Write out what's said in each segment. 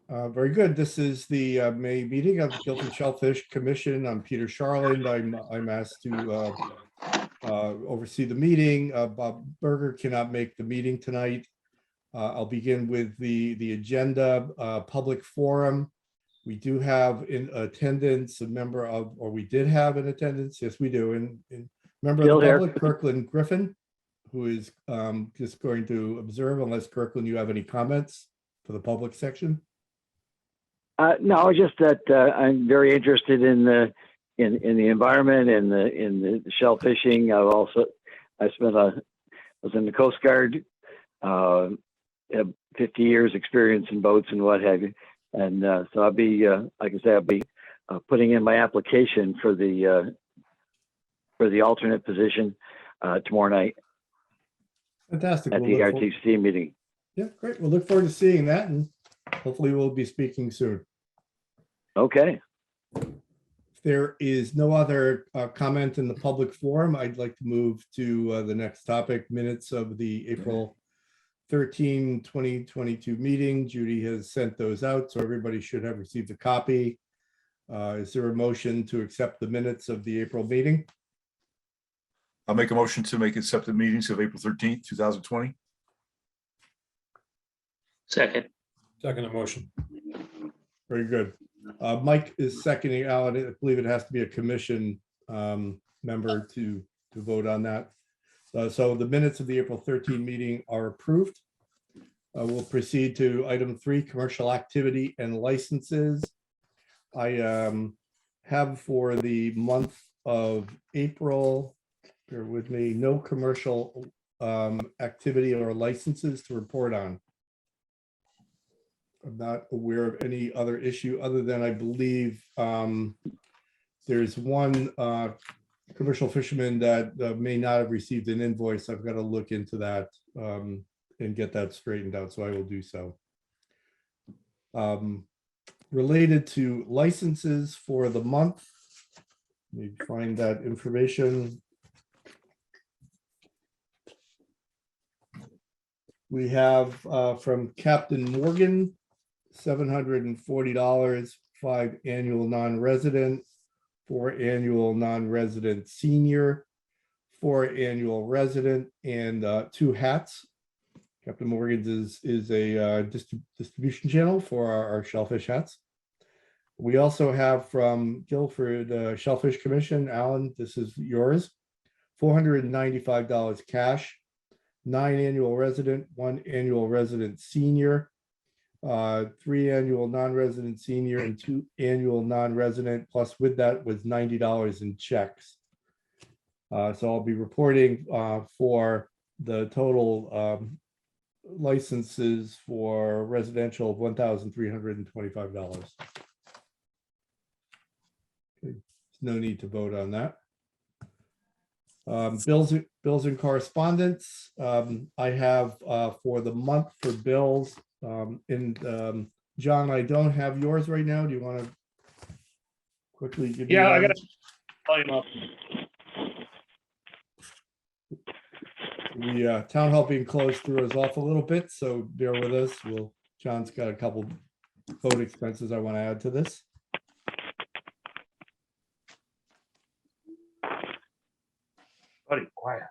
Very good. This is the May meeting of the Guilford Shellfish Commission. I'm Peter Charland. I'm asked to oversee the meeting. Bob Berger cannot make the meeting tonight. I'll begin with the agenda. Public forum. We do have in attendance a member of, or we did have in attendance. Yes, we do. And member of the public, Kirkland Griffin, who is just going to observe, unless Kirkland, you have any comments for the public section. No, just that I'm very interested in the environment and in the shell fishing. I was in the Coast Guard, have 50 years experience in boats and what have you, and so I'll be like I say, I'll be putting in my application for the alternate position tomorrow night. Fantastic. At the RTC meeting. Yeah, great. We'll look forward to seeing that, and hopefully we'll be speaking soon. Okay. If there is no other comment in the public forum, I'd like to move to the next topic, minutes of the April 13, 2022 meeting. Judy has sent those out, so everybody should have received a copy. Is there a motion to accept the minutes of the April meeting? I'll make a motion to accept the meetings of April 13th, 2020. Second the motion. Very good. Mike is seconding. Alan, I believe it has to be a commission member to vote on that. So the minutes of the April 13 meeting are approved. We'll proceed to item 3, commercial activity and licenses. I have for the month of April, bear with me, no commercial activity or licenses to report on. I'm not aware of any other issue other than I believe there's one commercial fisherman that may not have received an invoice. I've got to look into that and get that straightened out, so I will do so. Related to licenses for the month, let me find that information. We have from Captain Morgan, $740, 5 annual non-resident, 4 annual non-resident senior, 4 annual resident, and 2 hats. Captain Morgan's is a distribution channel for our shellfish hats. We also have from Guilford Shellfish Commission, Alan, this is yours, $495 cash, 9 annual resident, 1 annual resident senior, 3 annual non-resident senior, and 2 annual non-resident, plus with that was $90 in checks. So I'll be reporting for the total licenses for residential of $1,325. Okay. No need to vote on that. Bills and correspondence. I have for the month for bills. John, I don't have yours right now. Do you want to quickly give me? Yeah, I got to volume up. The town hall being closed threw us off a little bit, so bear with us. John's got a couple vote expenses I want to add to this. Buddy, quiet.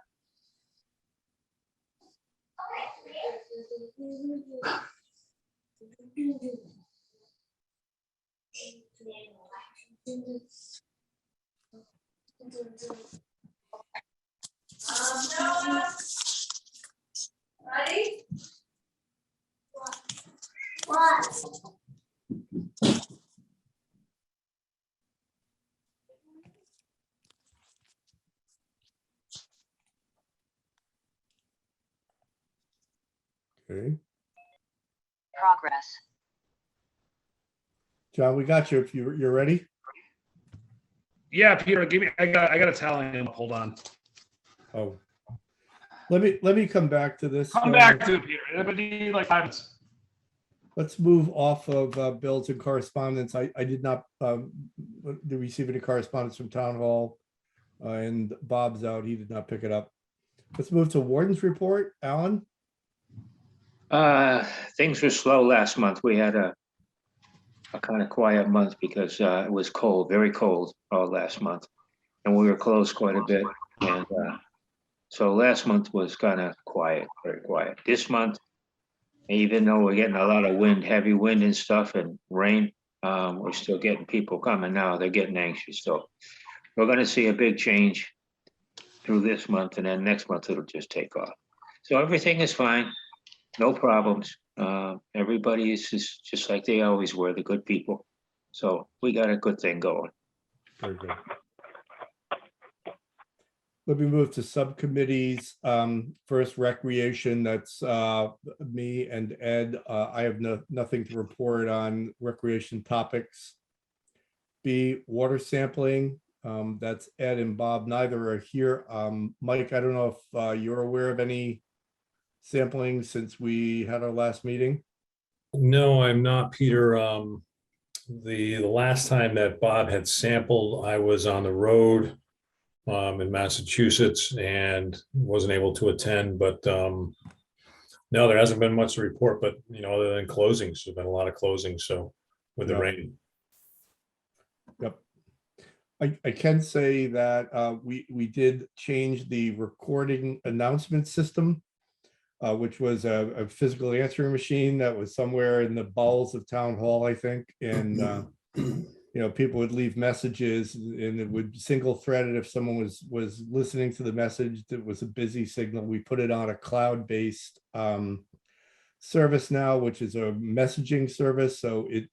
Ready? What? Okay. Progress. John, we got you. If you're ready. Yeah, Peter, give me. I got a tally. Hold on. Oh, let me come back to this. Come back to it, Peter. But need like 5 minutes. Let's move off of bills and correspondence. I did not receive any correspondence from town hall, and Bob's out. He did not pick it up. Let's move to Warden's report. Alan? Things were slow last month. We had a a kind of quiet month because it was cold, very cold all last month. And we were closed quite a bit. And so last month was kind of quiet, very quiet. This month, even though we're getting a lot of wind, heavy wind and stuff and rain, we're still getting people coming now. They're getting anxious. So we're going to see a big change through this month, and then next month it'll just take off. So everything is fine, no problems. Everybody is just like they always were, the good people. So we got a good thing going. Very good. Let me move to subcommittees. First, recreation, that's me and Ed. I have nothing to report on recreation topics. B, water sampling, that's Ed and Bob, neither are here. Mike, I don't know if you're aware of any sampling since we had our last meeting? No, I'm not, Peter. The last time that Bob had sampled, I was on the road in Massachusetts and wasn't able to attend, but no, there hasn't been much to report, but other than closings, there's been a lot of closings, so with the rain. Yep. I can say that we did change the recording announcement system, which was a physical answering machine that was somewhere in the bowels of town hall, I think. And, people would leave messages and it would single thread it if someone was listening to the message that was a busy signal. We put it on a cloud-based service now, which is a messaging service. So it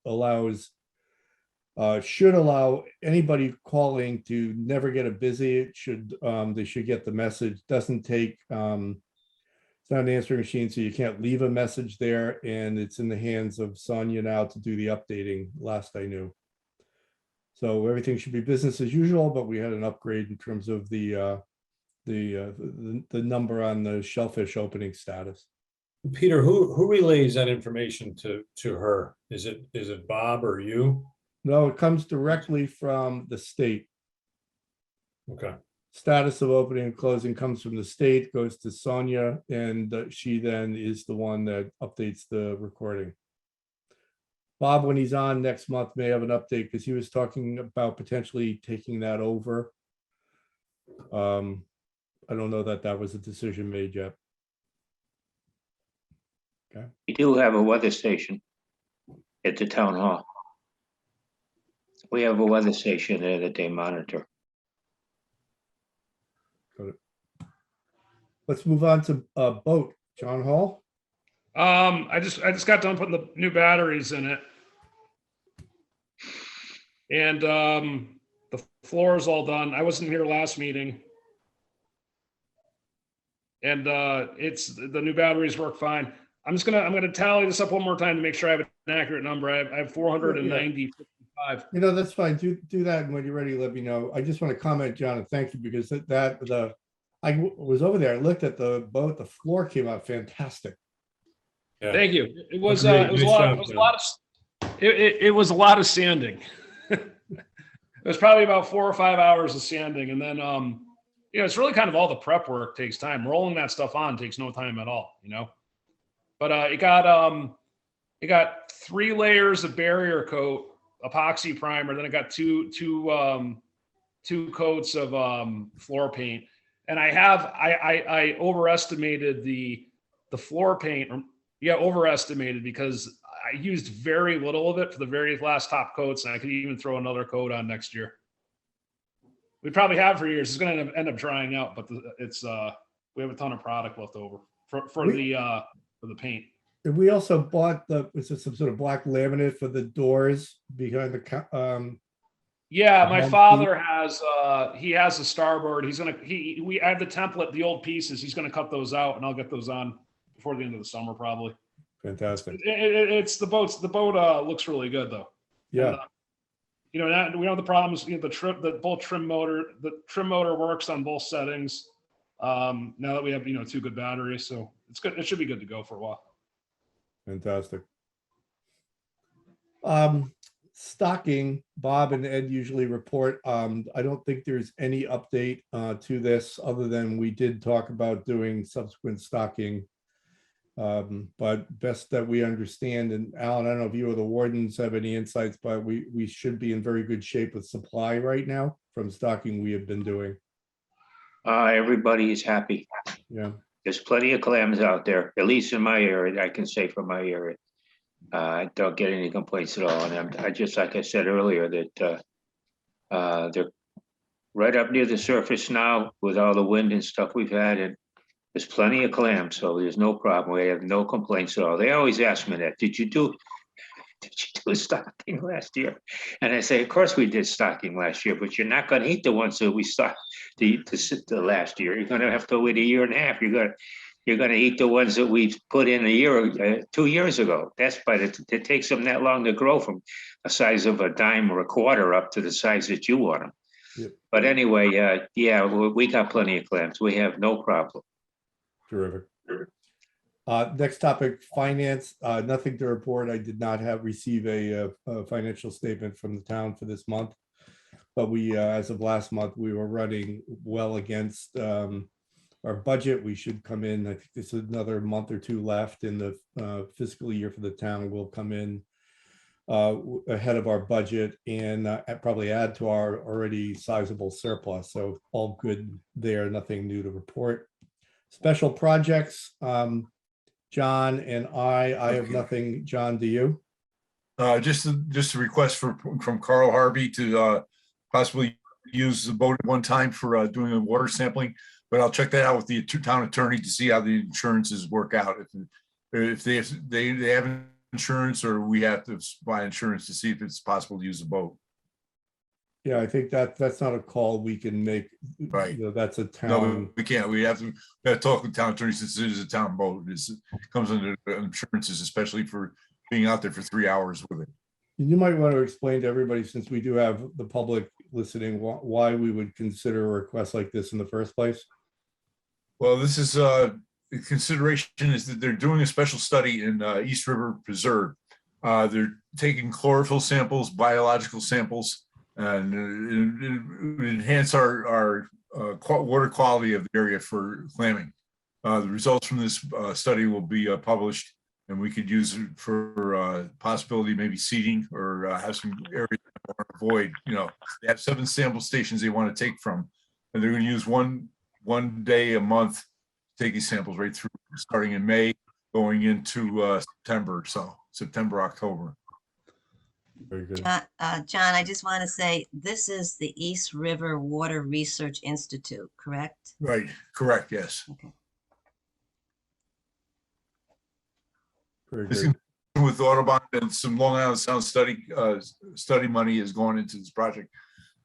should allow anybody calling to never get a busy. It should, they should get the message. Doesn't take, it's not an answering machine, so you can't leave a message there, and it's in the hands of Sonia now to do the updating, last I knew. So everything should be business as usual, but we had an upgrade in terms of the number on the Shellfish opening status. Peter, who relays that information to her? Is it Bob or you? No, it comes directly from the state. Okay. Status of opening and closing comes from the state, goes to Sonia, and she then is the one that updates the recording. Bob, when he's on next month, may have an update because he was talking about potentially taking that over. I don't know that was a decision made yet. Okay. We do have a weather station at the town hall. We have a weather station there that they monitor. Got it. Let's move on to boat. John Hall. I just got done putting the new batteries in it, and the floor is all done. I wasn't here last meeting, and the new batteries work fine. I'm gonna tally this up one more time to make sure I have an accurate number. I have 490.55. That's fine. Do that, and when you're ready, let me know. I just want to comment, John, and thank you, because I was over there. I looked at the boat. The floor came out fantastic. Yeah. Thank you. It was Agreed. it was Nice a job, lot of it was a lot of sanding. It was probably about 4 or 5 hours of sanding, and then it's really kind of all the prep work takes time. Rolling that stuff on takes no time at all, But it got 3 layers of barrier coat, epoxy primer, then it got two coats of floor paint. And I overestimated the floor paint. Overestimated because I used very little of it for the very last top coats, and I could even throw another coat on next year. We probably have for years. It's going to end up drying out, but we have a ton of product left over for the paint. And we also bought some sort of black laminate for the doors behind the. Yeah, my father has he has a starboard. I have the template, the old pieces. He's gonna cut those out, and I'll get those on before the end of the summer, probably. Fantastic. It's the boat. The boat looks really good though. Yeah. And, we know the problems. The trim motor works on both settings. Now that we have 2 good batteries, so it's good. It should be good to go for a while. Fantastic. Stocking, Bob and Ed usually report. I don't think there's any update to this other than we did talk about doing subsequent stocking But best that we understand, and Alan, I don't know if you or the wardens have any insights, but we should be in very good shape with supply right now from stocking we have been doing. Everybody is happy. Yeah. There's plenty of clams out there, at least in my area. I can say from my area. I don't get any complaints at all. And I just, like I said earlier, that they're right up near the surface now with all the wind and stuff we've had. And there's plenty of clams, so there's no problem. We have no complaints at all. They always ask me that, did you do stocking last year? And I say, of course we did stocking last year, but you're not gonna eat the ones that we stocked the last year. You're gonna have to wait a year and a half. You're gonna eat the ones that we put in 2 years ago. That's it takes them that long to grow from the size of a dime or a quarter up to the size that you want them. Yep. But anyway, yeah, we got plenty of clams. We have no problem. Terrific. Next topic, finance. Nothing to report. I did not receive a financial statement from the town for this month. But we, as of last month, we were running well against our budget. We should come in, I think there's another month or two left in the fiscal year for the town. We'll come in ahead of our budget and probably add to our already sizable surplus. So all good there, nothing new to report. Special projects, John and I have nothing. John, do you? Just a request from Carl Harvey to possibly use the boat at one time for doing a water sampling, but I'll check that out with the town attorney to see how the insurances work out. If they have insurance, or we have to buy insurance to see if it's possible to use the boat. Yeah, I think that's not a call we can make. Right. You know, that's a town. No, we can't. We have to talk with town attorneys since it is a town boat. It comes under insurances, especially for being out there for 3 hours with it. You might want to explain to everybody, since we do have the public listening, why we would consider a request like this in the first place. Well, this is the consideration is that they're doing a special study in East River Preserve. They're taking chlorophyll samples, biological samples, and enhance our water quality of the area for clamming. The results from this study will be published, and we could use it for possibility maybe seeding or have some areas that want to avoid. You know, they have 7 sample stations they want to take from, and they're going to use one day a month to take these samples right through, starting in May, going into September, October. Very good. John, I just want to say, this is the East River Water Research Institute, correct? Right, correct, yes. Okay. Very This good. with Audubon and some Long Island Sound study money is going into this project.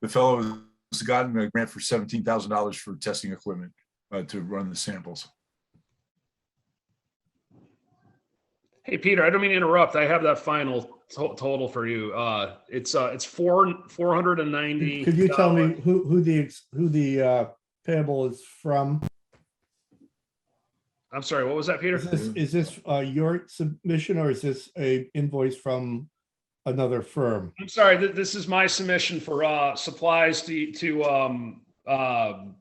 The fellow has gotten a grant for $17,000 for testing equipment to run the samples. Hey, Peter, I don't mean to interrupt. I have that final total for you. It's $490. Could you tell me who the payable is from? I'm sorry, what was that, Peter? Is this your submission, or is this a invoice from another firm? I'm sorry, this is my submission for supplies to redo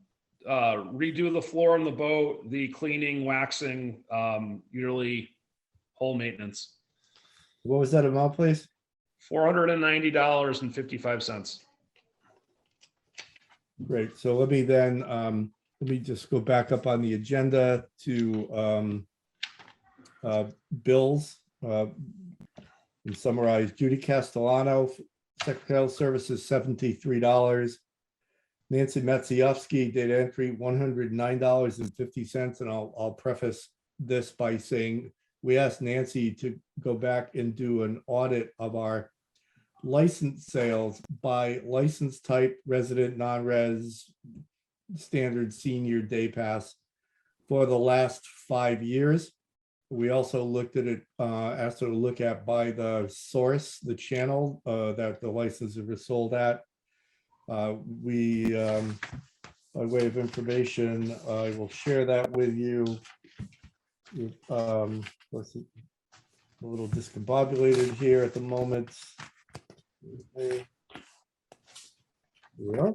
the floor in the boat, the cleaning, waxing, yearly hull maintenance. What was that amount, please? $490.55. Great. So let me then let me just go back up on the agenda to bills. And summarize. Judy Castellano, Secretarial Services, $73. Nancy Matsiovsky, data entry, $109.50. And I'll preface this by saying we asked Nancy to go back and do an audit of our license sales by license type, resident, non-res, standard, senior, day pass for the last 5 years. We also looked at it, asked her to look at by the source, the channel that the licenses were sold at. By way of information, I will share that with you. What's it? A little discombobulated here at the moment. Here we are.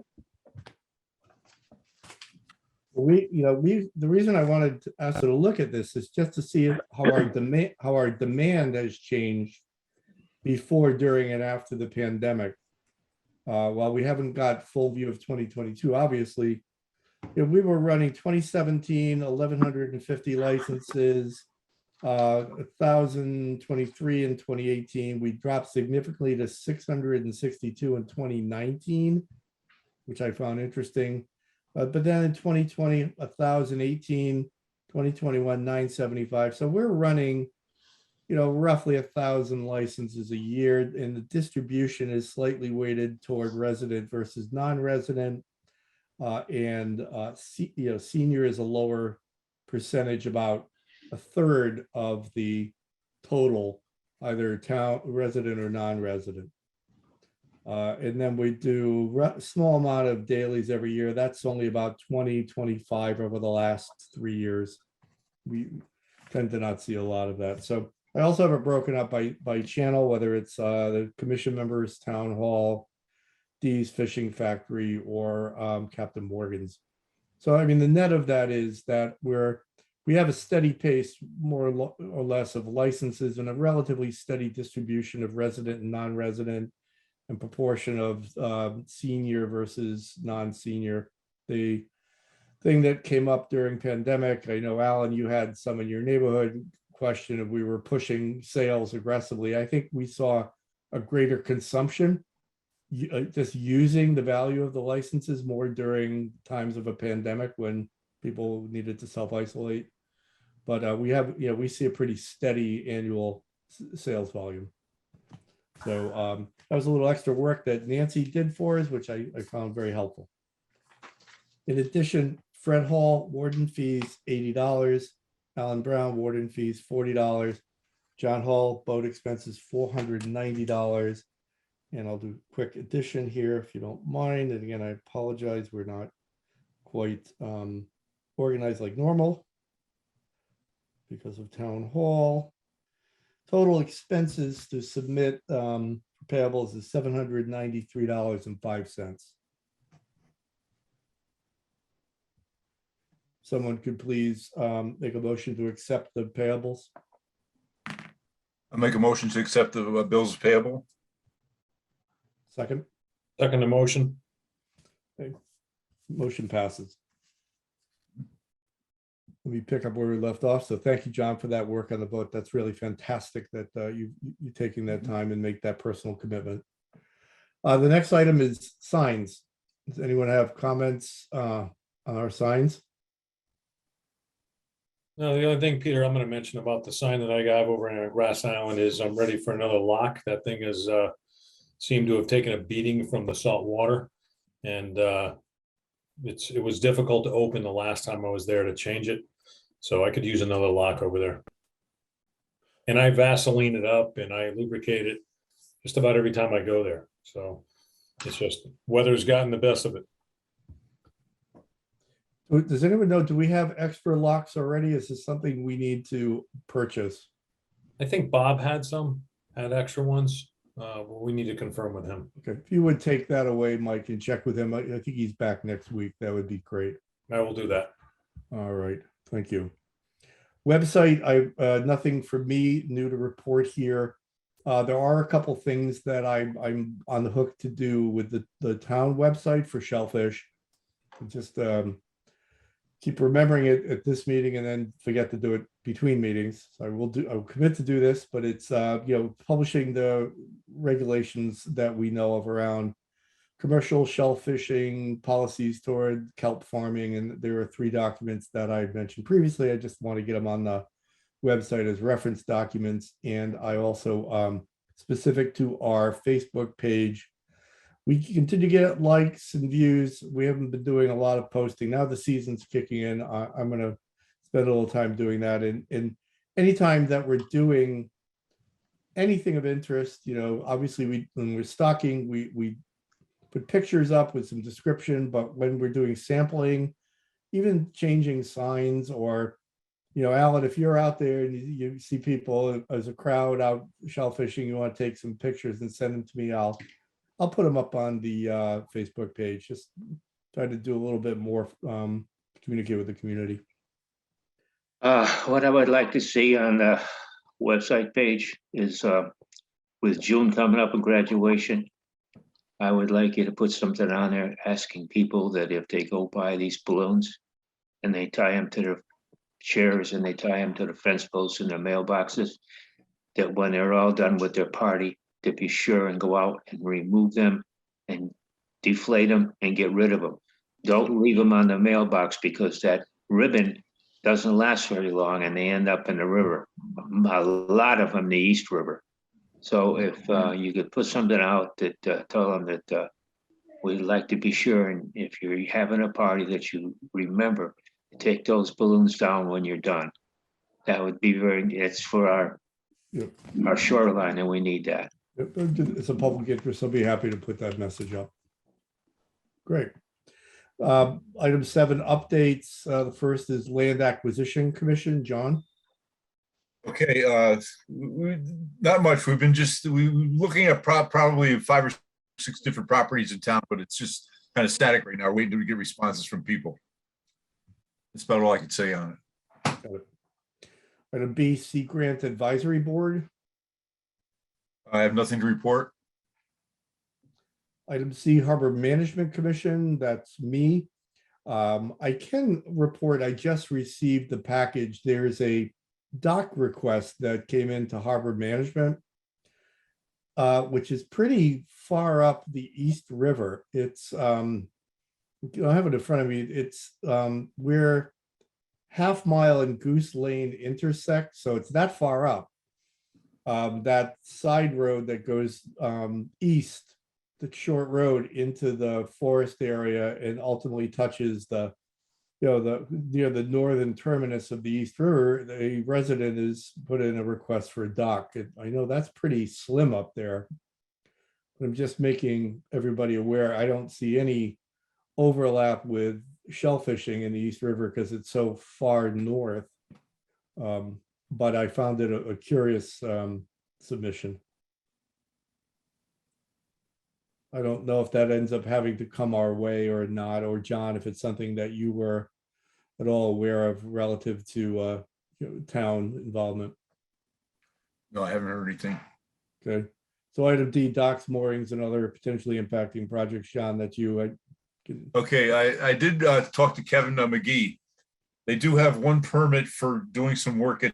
The reason I wanted to ask you to look at this is just to see how our demand has changed before, during, and after the pandemic. While we haven't got full view of 2022, obviously, if we were running 2017, 1,150 licenses, 1,023 in 2018, we dropped significantly to 662 in 2019, which I found interesting. But then in 2020, 1,018, 2021, 975. So we're running, roughly 1,000 licenses a year, and the distribution is slightly weighted toward resident versus non-resident. Senior is a lower percentage, about a third of the total, either town resident or non-resident. And then we do a small amount of dailies every year. That's only about 20, 25 over the last 3 years. We tend to not see a lot of that. So I also have it broken up by channel, whether it's the commission members, town hall, Dee's Fishing Factory, or Captain Morgan's. So, I mean, the net of that is that we have a steady pace, more or less, of licenses and a relatively steady distribution of resident and non-resident, and proportion of senior versus non-senior. The thing that came up during pandemic, I know, Alan, you had some in your neighborhood, question if we were pushing sales aggressively. I think we saw a greater consumption, just using the value of the licenses more during times of a pandemic when people needed to self-isolate. But we see a pretty steady annual sales volume. So that was a little extra work that Nancy did for us, which I found very helpful. In addition, Fred Hall, warden fees, $80. Alan Brown, warden fees, $40. John Hall, boat expenses, $490. And I'll do a quick addition here, if you don't mind. And again, I apologize, we're not quite organized like normal because of town hall. Total expenses to submit payables is $793.05. Someone could please make a motion to accept the payables. I make a motion to accept the bills payable. Second. Second the motion. Okay. Motion passes. Let me pick up where we left off. So thank you, John, for that work on the boat. That's really fantastic that you taking that time and make that personal commitment. The next item is signs. Does anyone have comments on our signs? No, the only thing, Peter, I'm going to mention about the sign that I got over in Grass Island is I'm ready for another lock. That thing is seemed to have taken a beating from the salt water, and it was difficult to open the last time I was there to change it. So I could use another lock over there. And I Vaseline it up and I lubricate it just about every time I go there. So it's just weather's gotten the best of it. Does anyone know, do we have extra locks already? Is this something we need to purchase? I think Bob had extra ones. We need to confirm with him. Okay, if you would take that away, Mike, and check with him. I think he's back next week. That would be great. I will do that. All right, thank you. Website, nothing for me new to report here. There are a couple things that I'm on the hook to do with the town website for Shellfish. Just keep remembering it at this meeting and then forget to do it between meetings. So I'll commit to do this, but it's publishing the regulations that we know of around commercial shell fishing, policies toward kelp farming, and there are 3 documents that I mentioned previously. I just want to get them on the website as reference documents. And I also, specific to our Facebook page, we continue to get likes and views. We haven't been doing a lot of posting. Now the season's kicking in. I'm going to spend a little time doing that. And anytime that we're doing anything of interest, obviously when we're stocking, we put pictures up with some description, but when we're doing sampling, even changing signs, or, Alan, if you're out there and you see people as a crowd out shellfishing, you want to take some pictures and send them to me, I'll put them up on the Facebook page. Just try to do a little bit more communicate with the community. What I would like to see on the website page is with June coming up and graduation, I would like you to put something on there asking people that if they go buy these balloons and they tie them to their chairs and they tie them to the fence posts in their mailboxes, that when they're all done with their party, to be sure and go out and remove them and deflate them and get rid of them. Don't leave them on the mailbox because that ribbon doesn't last very long and they end up in the river. A lot of them, the East River. So if you could put something out that tell them that we'd like to be sure, and if you're having a party, that you remember to take those balloons down when you're done. That would be it's for our Yep. our shoreline, and we need that. It's a public interest. I'll be happy to put that message up. Great. Item 7, updates. The first is Land Acquisition Commission. John? Okay, not much. We've been looking at probably 5 or 6 different properties in town, but it's just kind of static right now, waiting to get responses from people. That's about all I can say on it. Got it. Item B, Sea Grant Advisory Board. I have nothing to report. Item C, Harbor Management Commission. That's me. I can report I just received the package. There's a dock request that came into Harbor Management, which is pretty far up the East River. It's, I have it in front of me. It's where Half Mile and Goose Lane intersect. So it's that far up. That side road that goes east, the short road into the forest area and ultimately touches the northern terminus of the East River. A resident has put in a request for a dock. I know that's pretty slim up there. But I'm just making everybody aware. I don't see any overlap with shellfishing in the East River because it's so far north. But I found it a curious submission. I don't know if that ends up having to come our way or not, or John, if it's something that you were at all aware of relative to town involvement. No, I haven't heard anything. Okay. So item D, docks, moorings, and other potentially impacting projects, John, that you Okay, I did talk to Kevin McGee. They do have one permit for doing some work at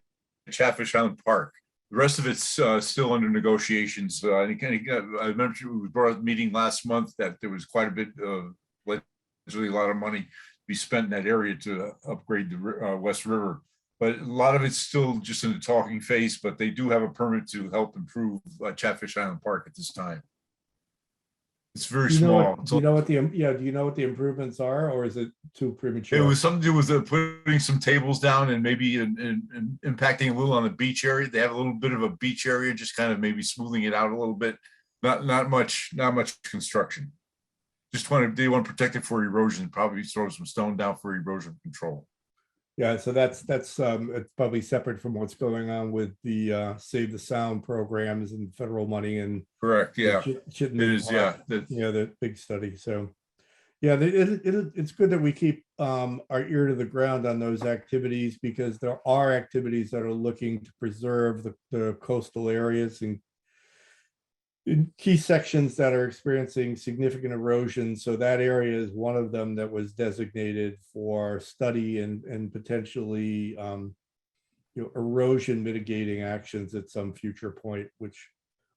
Shellfish Island Park. The rest of it's still under negotiations. I remember we brought up a meeting last month that there was quite a bit of, literally a lot of money to be spent in that area to upgrade the West River. But a lot of it's still just in the talking phase, but they do have a permit to help improve Shellfish Island Park at this time. It's very small. Do you know what the improvements are, or is it too premature? It was something to do with putting some tables down and maybe impacting a little on the beach area. They have a little bit of a beach area, just kind of maybe smoothing it out a little bit. Not much construction. They want to protect it for erosion. Probably throw some stone down for erosion control. Yeah, so that's it's probably separate from what's going on with the Save the Sound programs and federal money and correct. Yeah, it is. Yeah, the big study. So yeah, it's good that we keep our ear to the ground on those activities, because there are activities that are looking to preserve the coastal areas and in key sections that are experiencing significant erosion. So that area is one of them that was designated for study and potentially erosion mitigating actions at some future point, which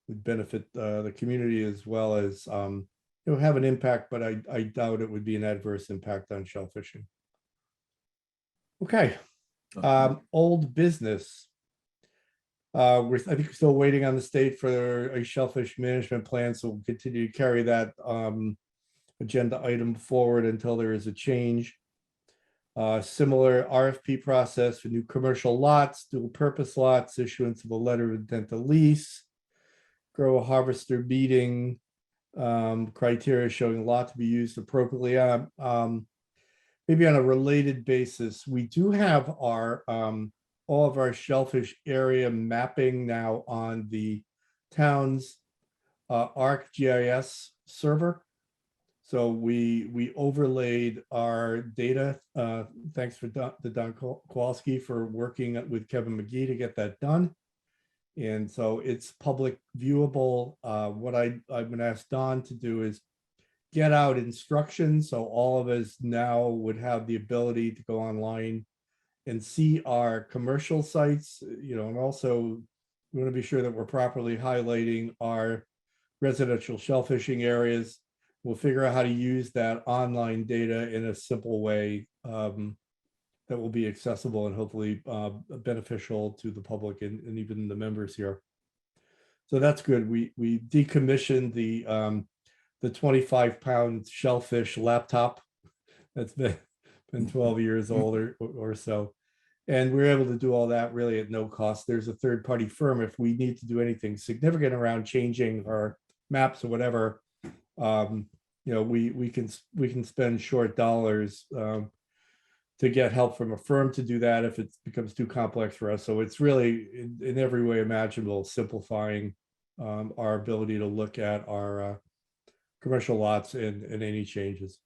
would benefit the community as well as have an impact, but I doubt it would be an adverse impact on shellfishing. Okay. Old business. We're, I think, still waiting on the state for a shellfish management plan, so we'll continue to carry that agenda item forward until there is a change. Similar RFP process for new commercial lots, dual purpose lots, issuance of a letter of intent to lease, grow a harvester meeting, criteria showing lot to be used appropriately. Maybe on a related basis, we do have our all of our shellfish area mapping now on the town's ArcGIS server. So we overlaid our data. Thanks to Don Kowalski for working with Kevin McGee to get that done. And so it's public viewable. What I've been asked Don to do is get out instructions. So all of us now would have the ability to go online and see our commercial sites, and also we want to be sure that we're properly highlighting our residential shellfishing areas. We'll figure out how to use that online data in a simple way that will be accessible and hopefully beneficial to the public and even the members here. So that's good. We decommissioned the 25-pound shellfish laptop that's been 12 years old or so. And we're able to do all that really at no cost. There's a third-party firm. If we need to do anything significant around changing our maps or whatever, we can spend short dollars to get help from a firm to do that if it becomes too complex for us. So it's really in every way imaginable simplifying our ability to look at our commercial lots and any changes.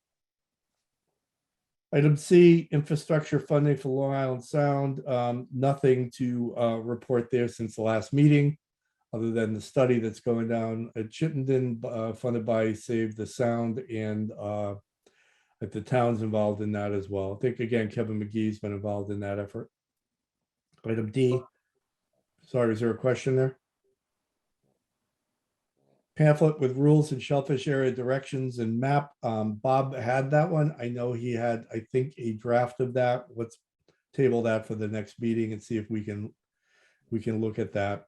Item C, infrastructure funding for Long Island Sound. Nothing to report there since the last meeting, other than the study that's going down at Chittenden, funded by Save the Sound, and that the town's involved in that as well. I think, again, Kevin McGee's been involved in that effort. Item D. Sorry, is there a question there? Pamphlet with rules and shellfish area directions and map. Bob had that one. I know he had, I think, a draft of that. Let's table that for the next meeting and see if we can look at that.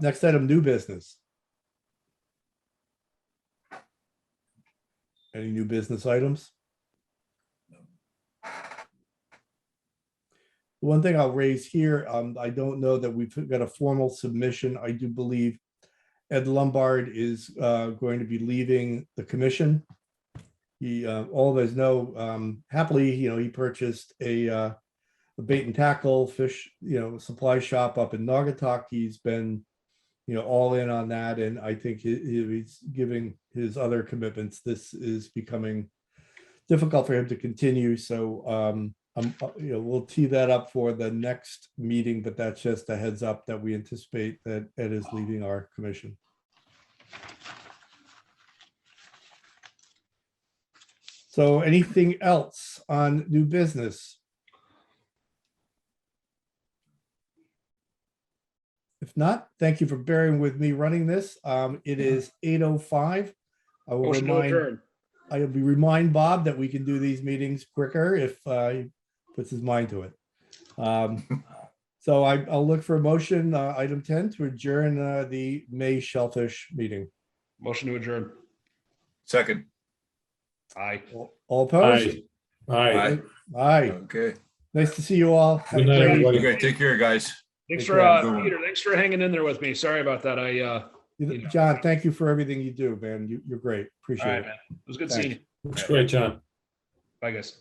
Next item, new business. Any new business items? One thing I'll raise here, I don't know that we've got a formal submission. I do believe Ed Lombard is going to be leaving the commission. He, all of us know, happily, he purchased a bait and tackle fish, supply shop up in Naugatuck. He's been, all in on that, and I think he's giving his other commitments. This is becoming difficult for him to continue. So, we'll tee that up for the next meeting, but that's just a heads up that we anticipate that Ed is leaving our commission. So anything else on new business? If not, thank you for bearing with me running this. It is 8:05. I will remind Bob that we can do these meetings quicker if he puts his mind to it. So I'll look for a motion, item 10, to adjourn the May Shellfish meeting. Motion to adjourn. Second. Aye. All opposed? Aye. Aye. Okay. Nice to see you all. Have a Good night, great everybody. Okay, take care, guys. Thanks Take for care. Peter. Thanks for hanging in there with me. Sorry about that. evening. John, thank you for everything you do, man. You're great. All Appreciate right, it. man. It was good Thanks. seeing you. It's great, John. Bye, guys.